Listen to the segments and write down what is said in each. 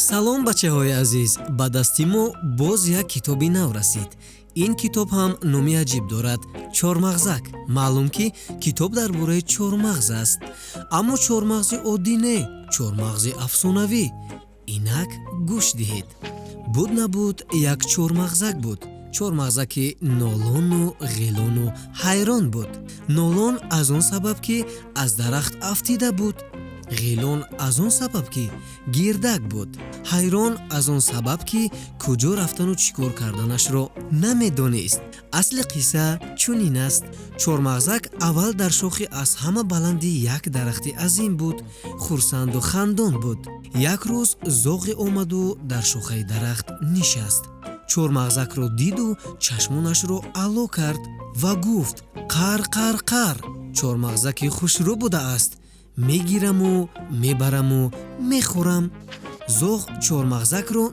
салом бачаҳои азиз, ба дасти мо боз як китоби нав расид. ин китоб ҳам номи аҷиб дорад чормағзак. маълум ки китоб дар бораи чормағз аст, аммо чормағзи оддӣ не, чормағзи афсонавӣ. инак гӯш диҳед. буд набуд як чормағзак буд. чормағзаки нолону ғилону ҳайрон буд. нолон аз он сабаб ки аз дарахт афтида буд, ғилон аз он сабаб ки гирдак буд, ҳайрон аз он сабаб ки куҷо рафтану чӣ кор карданашро намедонист. асли қисса чунин аст. чормағзак аввал дар шохи аз ҳама баланди як дарахти азим буд, хурсанду хандон буд. як рӯз зоғе омаду дар шохаи дарахт нишаст. чормағзакро диду чашмонашро алло кард ва гуфт: қар қар қар. чормағзаки хушрӯ будааст. мегираму мебараму мехӯрам. зоғ чормағзакро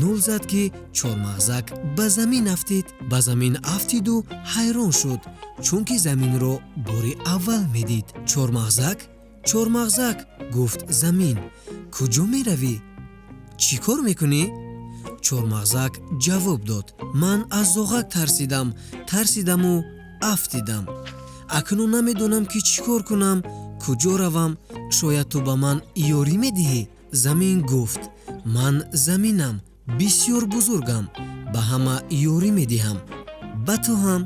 нул зад ки чормағзак ба замин афтид. ба замин афтиду ҳайрон шуд, чунки заминро бори аввал медид. чормағзак гуфт замин, куҷо меравӣ? чӣ кор мекунӣ? чормағзак ҷавоб дод: ман аз зоғак тарсидаму афтидам. акнун намедонам ки чӣ кор кунам, куҷо равам, шояд ту ба ман ёрӣ медиҳӣ. замин гуфт: ман заминам, бисёр бузургам, ба ҳама ёрӣ медиҳам. ба ту ҳам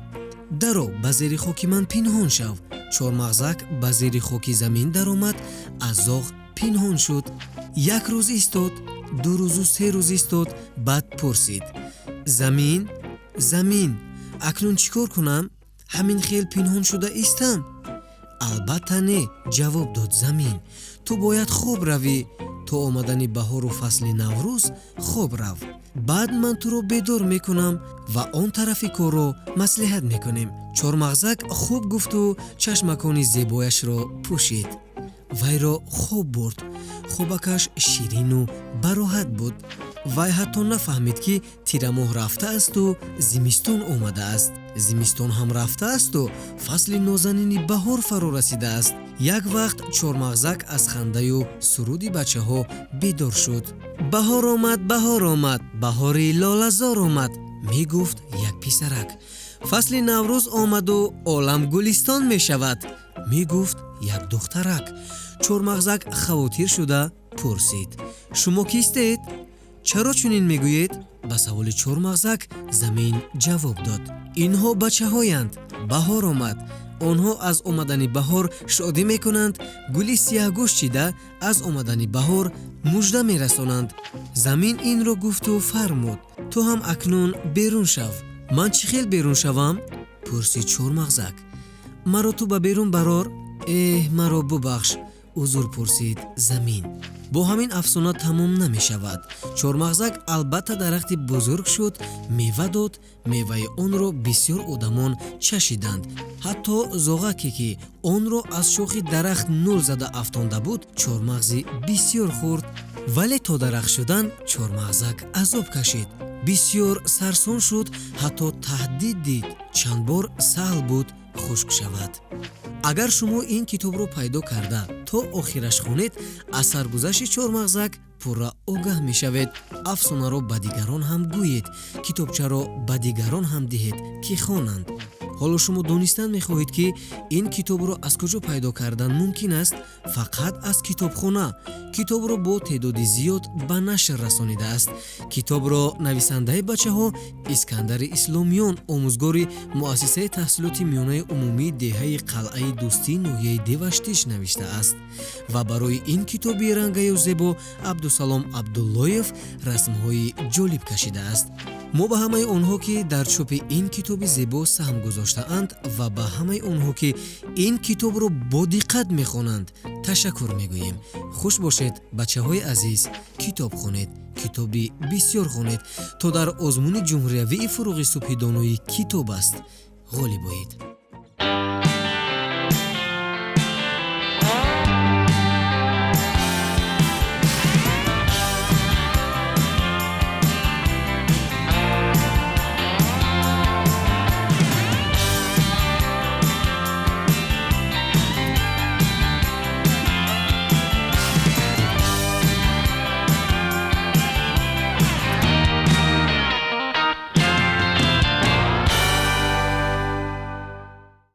даро ба зери хоки ман пинҳон шав. чормағзак ба зери хоки замин даромад, аз зоғ пинҳон шуд. як рӯз истод, ду рӯзу се рӯз истод, баъд пурсид: замин, акнун чӣ кор кунам? ҳамин хел пинҳон шуда истам? албатта не, ҷавоб дод замин. ту бояд хоб равӣ. то омадани баҳору фасли наврӯз хоб рав. баъд ман туро бедор мекунам ва он тарафи корро маслиҳат мекунем. чормағзак хуб гуфту чашмакони зебояшро пӯшид. вайро хоб бурд. хобакаш ширину бароҳат буд. вай ҳатто нафаҳмид ки тирамоҳ рафтаасту зимистон омадааст. зимистон ҳам рафтаасту фасли нозанини баҳор фаро расидааст. як вақт чормағзак аз хандаю суруди бачаҳо бедор шуд. баҳор омад, баҳори лолазор омад, мегуфт як писарак. фасли наврӯз омаду олам гулистон мешавад, мегуфт як духтарак. чормағзак хавотир шуда пурсид: шумо кистед? чаро чунин мегӯед? ба саволи чормағзак замин ҷавоб дод: инҳо бачаҳоянд, баҳор омад. онҳо аз омадани баҳор шодӣ мекунанд, гули сияҳгӯш чида аз омадани баҳор мужда мерасонанд. замин инро гуфту фармуд: ту ҳам акнун берун шав. ман чӣ хел берун шавам? пурсид чормағзак. маро ту ба берун барор? маро бубахш, узр пурсид замин. бо ҳамин афсона тамом намешавад. чормағзак албатта дарахти бузург шуд, мева дод. меваи онро бисёр одамон чашиданд. ҳатто зоғаке ки онро аз шохи дарахт нул зада афтонда буд, чормағзи бисёр хӯрд. вале то дарахт шудан чормағзак азоб кашид. бисёр сарсон шуд, ҳатто таҳдид дид. чанд бор саҳл буд хушк шавад. агар шумо ин китобро пайдо карда то охираш хонед, аз саргузашти чормағзак пурра огаҳ мешавед. афсонаро ба дигарон ҳам гӯед, китобчаро ба дигарон ҳам диҳед ки хонанд. ҳоло шумо донистан мехоҳед ки ин китобро аз куҷо пайдо кардан мумкин аст? фақат аз китобхона. китобро бо теъдоди зиёд ба нашр расонидааст. китобро нависандаи бачаҳо Искандари Исломиён, омӯзгори муассисаи таҳсилоти миёнаи умумии деҳаи қалъаи дӯстии ноҳияи Деваштиш навиштааст ва барои ин китоби рангаю зебо Абдусалом Абдуллоев расмҳои ҷолиб кашидааст. мо ба ҳамаи онҳо ки дар чопи ин китоби зебо саҳм гузоштаанд ва ба ҳамаи онҳо ки ин китобро бо диққат мехонанд ташаккур мегӯем. хуш бошед бачаҳои азиз, китоб хонед, китоби бисёр хонед, то дар озмуни ҷумҳуриявии фуруғи субҳи доноӣ китоб аст. ғолиб оед.